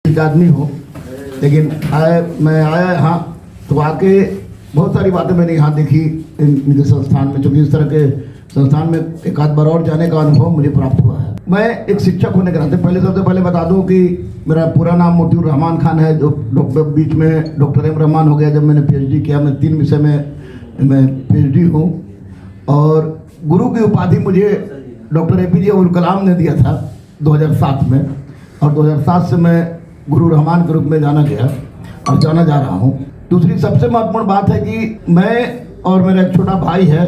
एक आदमी हूँ, लेकिन मैं आया यहाँ तो आके बहुत सारी बातें मैंने यहाँ देखी इनके संस्थान में, क्योंकि इस तरह के संस्थान में एक आध बार और जाने का अनुभव मुझे प्राप्त हुआ है। मैं एक शिक्षक होने के नाते सबसे पहले बता दूं कि मेरा पूरा नाम मोतीउर रहमान खान है, जो बीच में डॉक्टर एम रहमान हो गया जब मैंने पीएचडी किया। मैं 3 विषय में मैं पीएचडी हूँ और गुरु की उपाधि मुझे डॉक्टर एपीजे अब्दुल कलाम ने दिया था 2007 में, और 2007 से मैं गुरु रहमान के रूप में जाना गया और जाना जा रहा हूँ। दूसरी सबसे महत्वपूर्ण बात है कि मैं और मेरा एक छोटा भाई है,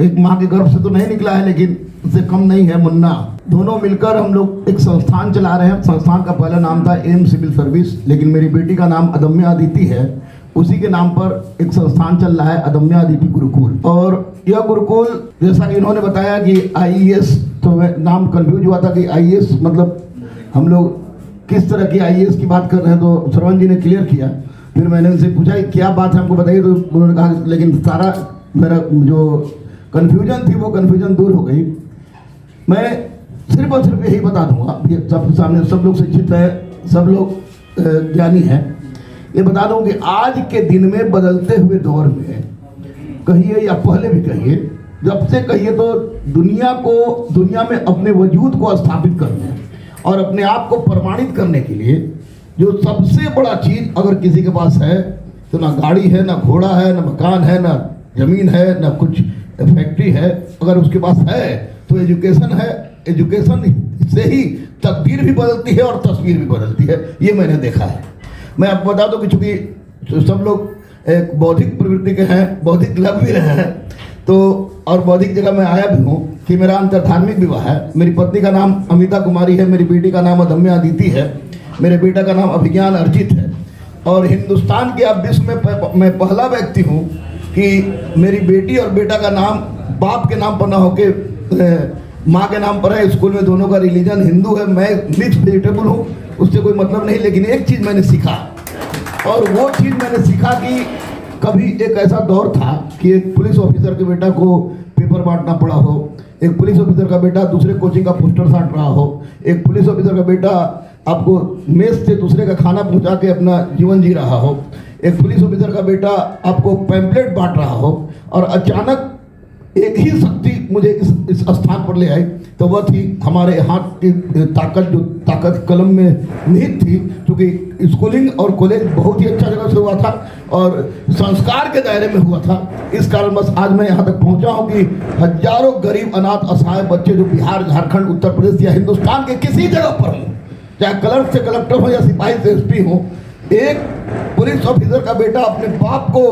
एक माँ के गर्भ से तो नहीं निकला है लेकिन उससे कम नहीं है, मुन्ना, दोनों मिलकर हम लोग एक संस्थान चला रहे हैं। संस्थान का पहला नाम था एम सिविल सर्विस, लेकिन मेरी बेटी का नाम अदम्या अदिति है, उसी के नाम पर एक संस्थान चल रहा है अदम्या अदिति गुरुकुल। और यह गुरुकुल, जैसा कि इन्होंने बताया कि आईएएस, तो मैं नाम कंफ्यूज हुआ था कि आईएएस मतलब हम लोग किस तरह की आईएएस की बात कर रहे हैं, तो श्रवण जी ने क्लियर किया। फिर मैंने उनसे पूछा क्या बात है हमको बताइए, तो उन्होंने कहा, लेकिन सारा मेरा जो कन्फ्यूजन थी वो कन्फ्यूजन दूर हो गई। मैं सिर्फ और सिर्फ यही बता दूंगा, सबके सामने सब लोग शिक्षित है, सब लोग ज्ञानी हैं, ये बता दूं कि आज के दिन में बदलते हुए दौर में कहिए या पहले भी कहिए, जब से कहिए तो दुनिया में अपने वजूद को स्थापित करने और अपने आप को प्रमाणित करने के लिए जो सबसे बड़ा चीज अगर किसी के पास है तो ना गाड़ी है, ना घोड़ा है, ना मकान है, ना जमीन है, ना कुछ फैक्ट्री है, अगर उसके पास है तो एजुकेशन है। एजुकेशन से ही तकदीर भी बदलती है और तस्वीर भी बदलती है, ये मैंने देखा है। मैं आपको बता दूं कि चूंकि सब लोग एक बौद्धिक प्रवृत्ति के हैं, बौद्धिक लग भी रहे हैं, तो और बौद्धिक जगह मैं आया भी हूँ कि मेरा अंतर्धार्मिक विवाह है। मेरी पत्नी का नाम अमिता कुमारी है, मेरी बेटी का नाम अदम्या अदिति है, मेरे बेटा का नाम अभिज्ञान अर्जित है। और हिंदुस्तान के अब विश्व में मैं पहला व्यक्ति हूँ कि मेरी बेटी और बेटा का नाम बाप के नाम पर ना होके माँ के नाम पर है। स्कूल में दोनों का रिलीजन हिंदू है, मैं मिक्स वेजिटेबल हूँ, उससे कोई मतलब नहीं। लेकिन एक चीज़ मैंने सीखा, और वो चीज़ मैंने सीखा कि कभी एक ऐसा दौर था कि एक पुलिस ऑफिसर के बेटा को पेपर बांटना पड़ा हो, एक पुलिस ऑफिसर का बेटा दूसरे कोचिंग का पोस्टर साट रहा हो, एक पुलिस ऑफिसर का बेटा आपको मेस से दूसरे का खाना पहुंचा के अपना जीवन जी रहा हो, एक पुलिस ऑफिसर का बेटा आपको पैम्पलेट बांट रहा हो, और अचानक एक ही शक्ति मुझे इस स्थान पर ले आई, तो वह थी हमारे हाथ की ताकत, जो ताकत कलम में निहित थी। क्योंकि स्कूलिंग और कॉलेज बहुत ही अच्छा जगह से हुआ था और संस्कार के दायरे में हुआ था, इस कारण बस आज मैं यहाँ तक पहुँचा हूँ कि हजारों गरीब अनाथ असहाय बच्चे जो बिहार, झारखंड, उत्तर प्रदेश या हिंदुस्तान के किसी जगह पर हों, चाहे क्लर्क से कलेक्टर हो या सिपाही से एसपी हो, एक पुलिस ऑफिसर का बेटा अपने बाप को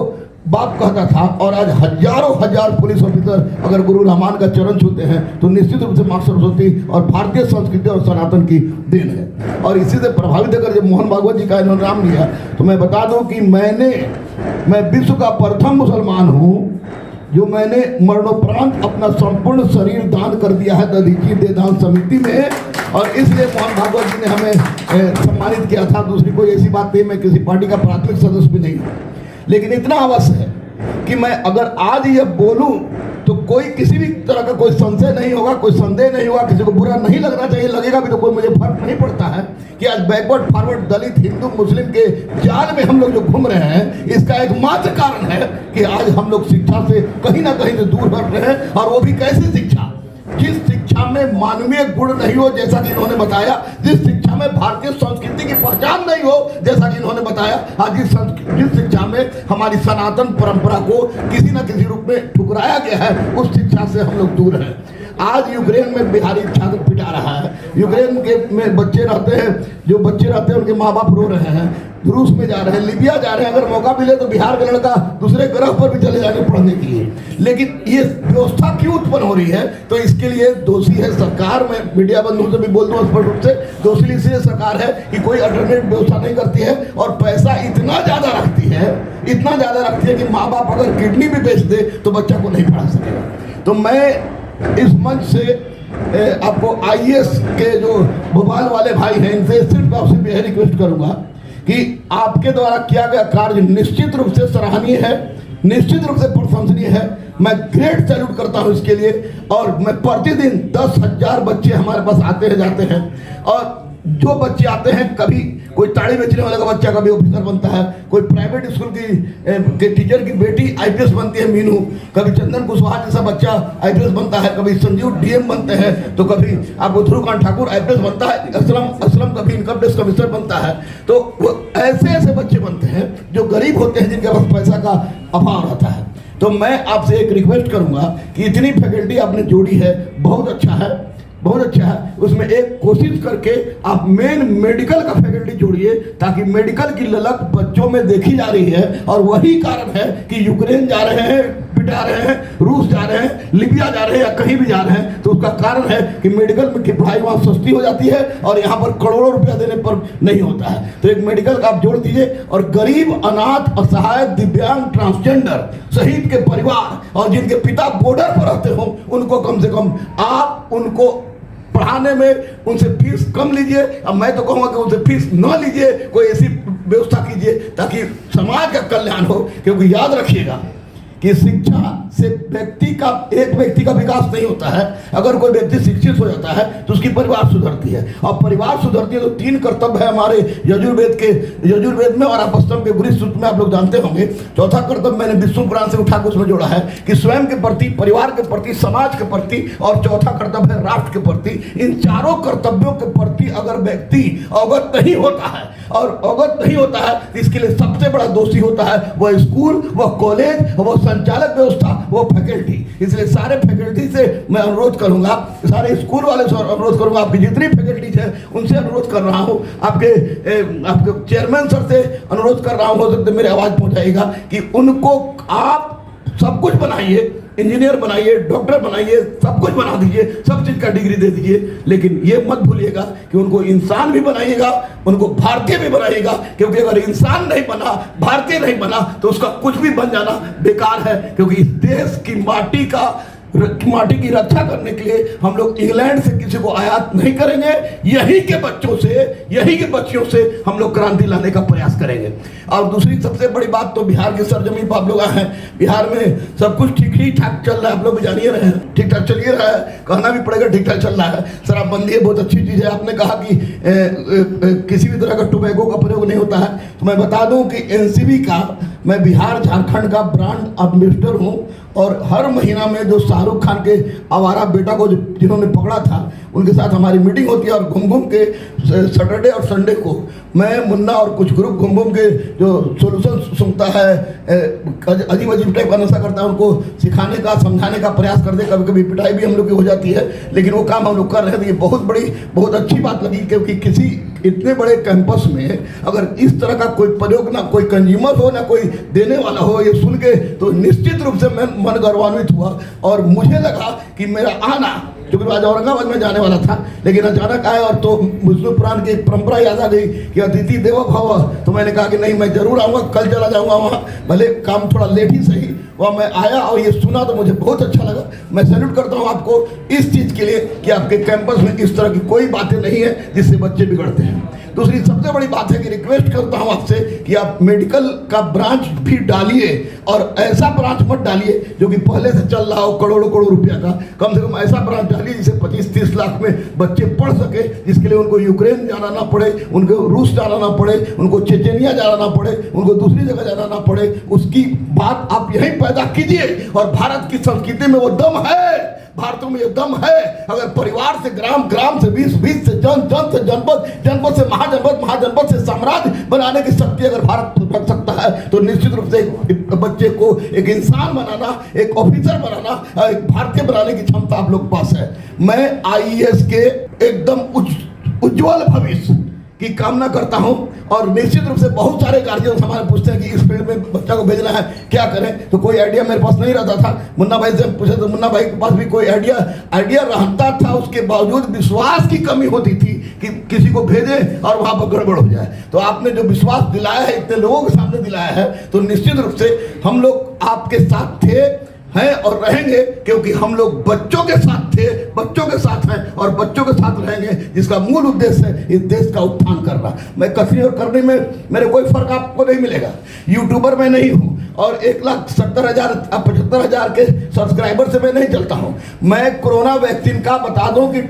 बाप कहता था। और आज हजारों हजार पुलिस ऑफिसर अगर गुरु रहमान का चरण छूते हैं तो निश्चित रूप से माँ सरस्वती और भारतीय संस्कृति और सनातन की देन है। और इसी से प्रभावित अगर जब मोहन भागवत जी का इन्होंने नाम लिया, तो मैं बता दूं कि मैं विश्व का प्रथम मुसलमान हूँ जो मैंने मरणोपरांत अपना संपूर्ण शरीर दान कर दिया है दधीची देदान समिति में, और इसलिए मोहन भागवत जी ने हमें सम्मानित किया था। दूसरी कोई ऐसी बात नहीं, मैं किसी पार्टी का प्राथमिक सदस्य भी नहीं हूँ, लेकिन इतना अवश्य है कि मैं अगर आज ये बोलूं तो कोई किसी भी तरह का कोई संशय नहीं होगा, कोई संदेह नहीं होगा, किसी को बुरा नहीं लगना चाहिए, लगेगा भी तो कोई मुझे फर्क नहीं पड़ता है कि आज बैकवर्ड फॉरवर्ड दलित हिंदू मुस्लिम के जाल में हम लोग जो घूम रहे हैं, इसका एकमात्र कारण है कि आज हम लोग शिक्षा से कहीं ना कहीं से दूर हट रहे हैं। और वो भी कैसी शिक्षा, जिस शिक्षा में मानवीय गुण नहीं हो जैसा कि इन्होंने बताया, जिस शिक्षा में भारतीय संस्कृति की पहचान नहीं हो जैसा कि इन्होंने बताया, आज जिस शिक्षा में हमारी सनातन परंपरा को किसी न किसी रूप में ठुकराया गया है, उस शिक्षा से हम लोग दूर हैं। आज यूक्रेन में बिहारी छात्र पिटा रहा है, यूक्रेन के में बच्चे रहते हैं, जो बच्चे रहते हैं उनके माँ बाप रो रहे हैं, रूस में जा रहे हैं, लीबिया जा रहे हैं, अगर मौका मिले तो बिहार का लड़का दूसरे ग्रह पर भी चले जाएंगे पढ़ने के लिए। लेकिन ये व्यवस्था क्यों उत्पन्न हो रही है, तो इसके लिए दोषी है सरकार। मैं मीडिया बंधुओं से भी बोल दूं स्पष्ट रूप से, दोषी इसलिए सरकार है कि कोई अल्टरनेट व्यवस्था नहीं करती है और पैसा इतना ज्यादा रखती है कि माँ बाप अगर किडनी भी बेच दे तो बच्चा को नहीं पढ़ा सकेगा। तो मैं इस मंच से आपको आईएएस के जो भोपाल वाले भाई हैं, इनसे सिर्फ आपसे यह रिक्वेस्ट करूंगा कि आपके द्वारा किया गया कार्य निश्चित रूप से सराहनीय है, निश्चित रूप से प्रशंसनीय है। मैं ग्रेट सैल्यूट करता हूं इसके लिए। और मैं प्रतिदिन 10,000 बच्चे हमारे पास आते हैं जाते हैं, और जो बच्चे आते हैं, कभी कोई ताड़ी बेचने वाला का बच्चा कभी ऑफिसर बनता है, कोई प्राइवेट स्कूल के टीचर की बेटी आईपीएस बनती है मीनू, कभी चंदन कुशवाहा जैसा बच्चा आईपीएस बनता है, कभी संजीव डीएम बनते हैं, तो कभी आपको ध्रुवकांत ठाकुर आईपीएस बनता है, असलम कभी इनकम टैक्स कमिश्नर बनता है। तो वो ऐसे बच्चे बनते हैं जो गरीब होते हैं, जिनके पास पैसा का अभाव रहता है। तो मैं आपसे एक रिक्वेस्ट करूंगा कि इतनी फैकल्टी आपने जोड़ी है, बहुत अच्छा है, बहुत अच्छा है। उसमें एक कोशिश करके आप मेन मेडिकल का फैकल्टी जोड़िए, ताकि मेडिकल की ललक बच्चों में देखी जा रही है। और वही कारण है कि यूक्रेन जा रहे हैं, पिटा रहे हैं, रूस जा रहे हैं, लीबिया जा रहे हैं, या कहीं भी जा रहे हैं, तो उसका कारण है कि मेडिकल की पढ़ाई वहाँ सस्ती हो जाती है और यहाँ पर करोड़ों रुपया देने पर नहीं होता है। तो एक मेडिकल का आप जोड़ दीजिए, और गरीब, अनाथ, असहाय, दिव्यांग, ट्रांसजेंडर, शहीद के परिवार और जिनके पिता बॉर्डर पर रहते हों, उनको कम से कम आप उनको पढ़ाने में उनसे फीस कम लीजिए। अब मैं तो कहूँगा कि उनसे फीस न लीजिए, कोई ऐसी व्यवस्था कीजिए ताकि समाज का कल्याण हो। क्योंकि याद रखिएगा कि शिक्षा से एक व्यक्ति का विकास नहीं होता है। अगर कोई व्यक्ति शिक्षित हो जाता है तो उसकी परिवार सुधरती है, और परिवार सुधरती है तो 3 कर्तव्य है हमारे यजुर्वेद में और आपस्तम के गुरु सूत्र में, आप लोग जानते होंगे। चौथा कर्तव्य मैंने विष्णु पुराण से उठा के उसमें जोड़ा है कि स्वयं के प्रति, परिवार के प्रति, समाज के प्रति, और चौथा कर्तव्य है राष्ट्र के प्रति। इन चारों कर्तव्यों के प्रति अगर व्यक्ति अवगत नहीं होता है, और अवगत नहीं होता है, इसके लिए सबसे बड़ा दोषी होता है वह स्कूल, वह कॉलेज, वह संचालक व्यवस्था, वो फैकल्टी। इसलिए सारे फैकल्टी से मैं अनुरोध करूंगा, सारे स्कूल वाले से अनुरोध करूंगा, आपकी जितनी फैकल्टीज है उनसे अनुरोध कर रहा हूं, आपके चेयरमैन सर से अनुरोध कर रहा हूं, हो सकता है मेरी आवाज पहुंचाएगा, कि उनको आप सब कुछ बनाइए, इंजीनियर बनाइए, डॉक्टर बनाइए, सब कुछ बना दीजिए, सब चीज का डिग्री दे दीजिए। लेकिन ये मत भूलिएगा कि उनको इंसान भी बनाइएगा, उनको भारतीय भी बनाइएगा। क्योंकि अगर इंसान नहीं बना, भारतीय नहीं बना, तो उसका कुछ भी बन जाना बेकार है। क्योंकि इस देश की माटी की रक्षा करने के लिए हम लोग इंग्लैंड से किसी को आयात नहीं करेंगे। यही के बच्चों से हम लोग क्रांति लाने का प्रयास करेंगे। और दूसरी सबसे बड़ी बात, तो बिहार की सरजमीन पर आप लोग आए हैं, बिहार में सब कुछ ठीक ठाक चल रहा है, आप लोग भी जानिए रहे हैं, ठीक ठाक चलिए रहा है, कहना भी पड़ेगा ठीक ठाक चल रहा है। शराबबंदी बहुत अच्छी चीज़ है। आपने कहा कि किसी भी तरह का टोबैको का प्रयोग नहीं होता है, तो मैं बता दूं कि एनसीबी का, मैं बिहार झारखंड का ब्रांड एम्बेसडर हूं, और हर महीना में जो शाहरुख खान के आवारा बेटा को जिन्होंने पकड़ा था, उनके साथ हमारी मीटिंग होती है। और घूम के सैटरडे और संडे को मैं, मुन्ना और कुछ ग्रुप घूम के जो सोल्यूशन सुनता है, अजीब टाइप का नशा करता है, उनको सिखाने का, समझाने का प्रयास करते। कभी कभी पिटाई भी हम लोग की हो जाती है, लेकिन वो काम हम लोग कर रहे थे। ये बहुत अच्छी बात लगी, क्योंकि किसी इतने बड़े कैंपस में अगर इस तरह का कोई प्रयोग, ना कोई कंज्यूमर हो, ना कोई देने वाला हो, ये सुन के तो निश्चित रूप से मैं मन गौरवान्वित हुआ। और मुझे लगा कि मेरा आना, क्योंकि आज औरंगाबाद में जाने वाला था, लेकिन अचानक आया, और तो विष्णु पुराण की परंपरा याद आ गई कि अतिथि देवो भव। तो मैंने कहा कि नहीं, मैं जरूर आऊँगा, कल चला जाऊँगा वहाँ, भले काम थोड़ा लेट ही सही। वहाँ मैं आया और ये सुना तो मुझे बहुत अच्छा लगा। मैं सैल्यूट करता हूँ आपको इस चीज़ के लिए कि आपके कैंपस में इस तरह की कोई बातें नहीं है जिससे बच्चे बिगड़ते हैं। दूसरी सबसे बड़ी बात है कि रिक्वेस्ट करता हूं आपसे कि आप मेडिकल का ब्रांच भी डालिए, और ऐसा ब्रांच मत डालिए जो कि पहले से चल रहा हो करोड़ों रुपया का। कम से कम ऐसा ब्रांच डालिए जिसे 25-30 लाख में बच्चे पढ़ सके, जिसके लिए उनको यूक्रेन जाना ना पड़े, उनको रूस जाना ना पड़े, उनको चेचेनिया जाना ना पड़े, उनको दूसरी जगह जाना ना पड़े। उसकी बात आप यहीं पैदा कीजिए। और भारत की संस्कृति में वो दम है, भारत में ये दम है। अगर परिवार से ग्राम, ग्राम से 20 से जन से जनपद, जनपद से महाजनपद, महाजनपद से साम्राज्य बनाने की शक्ति अगर भारत रख सकता है, तो निश्चित रूप से एक बच्चे को एक इंसान बनाना, एक ऑफिसर बनाना, एक भारतीय बनाने की क्षमता आप लोग पास है। मैं आईएएस के एकदम उज्जवल भविष्य की कामना करता हूं। और निश्चित रूप से बहुत सारे गार्जियन हमारे पूछते हैं कि इस फील्ड में बच्चा को भेजना है, क्या करें। तो कोई आइडिया मेरे पास नहीं रहता था। मुन्ना भाई से पूछे तो मुन्ना भाई के पास भी कोई आइडिया रहता था, उसके बावजूद विश्वास की कमी होती थी कि किसी को भेजे और वहां पर गड़बड़ हो जाए। तो आपने जो विश्वास दिलाया है, इतने लोगों के सामने दिलाया है, तो निश्चित रूप से हम लोग आपके साथ थे, हैं और रहेंगे, क्योंकि हम लोग बच्चों के साथ थे, बच्चों के साथ हैं और बच्चों के साथ रहेंगे, जिसका मूल उद्देश्य है इस देश का उत्थान करना। मैं कसने और करने में मेरे कोई फर्क आपको नहीं मिलेगा। यूट्यूबर मैं नहीं हूँ और 1,70,000 के सब्सक्राइबर से मैं नहीं चलता हूँ। मैं कोरोना वैक्सीन का बता दूं कि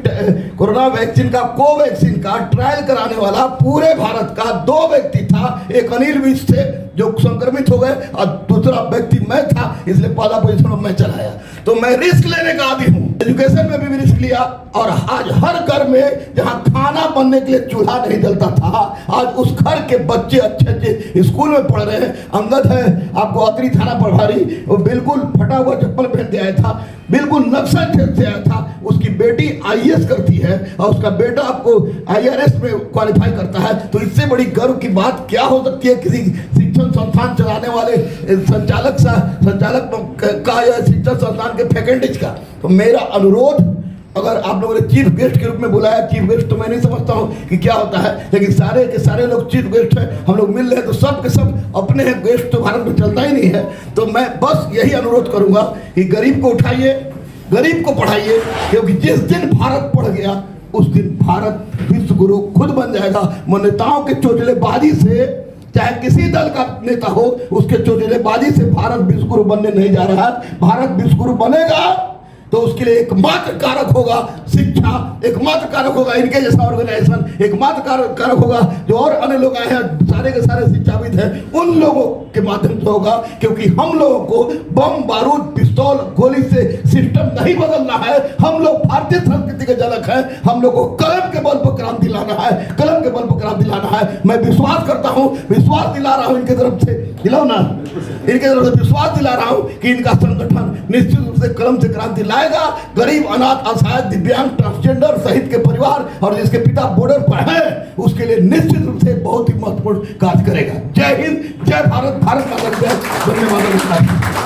कोरोना वैक्सीन का कोवैक्सीन का ट्रायल कराने वाला पूरे भारत का 2 व्यक्ति था। एक अनिल विज थे जो संक्रमित हो गए और दूसरा व्यक्ति मैं था, इसलिए पहला पोजीशन में मैं चलाया। तो मैं रिस्क लेने का आदी हूँ। एजुकेशन में भी रिस्क लिया और आज हर घर में जहाँ खाना बनने के लिए चूल्हा नहीं जलता था, आज उस घर के बच्चे अच्छे अच्छे स्कूल में पढ़ रहे हैं। अंगद है आपको अतरी थाना प्रभारी, वो बिल्कुल फटा हुआ चप्पल पहन के आया था, बिल्कुल नक्सल खेल से आया था। उसकी बेटी IAS करती है और उसका बेटा आपको IRS में क्वालिफाई करता है। तो इससे बड़ी गर्व की बात क्या हो सकती है किसी शिक्षण संस्थान चलाने वाले संचालक का या शिक्षण संस्थान के फैकल्टीज का। तो मेरा अनुरोध, अगर आप लोगों ने चीफ गेस्ट के रूप में बुलाया, चीफ गेस्ट तो मैं नहीं समझता हूँ कि क्या होता है, लेकिन सारे के सारे लोग चीफ गेस्ट हैं, हम लोग मिल रहे हैं तो सब के सब अपने हैं। गेस्ट तो भारत में चलता ही नहीं है। तो मैं बस यही अनुरोध करूंगा कि गरीब को उठाइए, गरीब को पढ़ाइए, क्योंकि जिस दिन भारत पढ़ गया उस दिन भारत विश्व गुरु खुद बन जाएगा। नेताओं के चोचलेबाजी से, चाहे किसी दल का नेता हो, उसके चोचलेबाजी से भारत विश्व गुरु बनने नहीं जा रहा है। भारत विश्व गुरु बनेगा तो उसके लिए एकमात्र कारक होगा शिक्षा, एकमात्र कारक होगा इनके जैसा ऑर्गेनाइजेशन, एकमात्र कारक होगा जो और अन्य लोग आए हैं, सारे के सारे शिक्षाविद हैं, उन लोगों के माध्यम से होगा। क्योंकि हम लोगों को बम बारूद पिस्तौल गोली से सिस्टम नहीं बदलना है। हम लोग भारतीय संस्कृति के जनक हैं। हम लोग को कलम के बल पर क्रांति लाना है, कलम के बल पर क्रांति लाना है। मैं विश्वास करता हूँ, विश्वास दिला रहा हूँ इनके तरफ से, दिलाओ ना, इनके तरफ से विश्वास दिला रहा हूँ कि इनका संगठन निश्चित रूप से कलम से क्रांति लाएगा। गरीब, अनाथ, असहाय, दिव्यांग, ट्रांसजेंडर सहित के परिवार और जिसके पिता बॉर्डर पर हैं, उसके लिए निश्चित रूप से बहुत ही महत्वपूर्ण कार्य करेगा। जय हिंद, जय भारत, भारत माता की जय, धन्यवाद।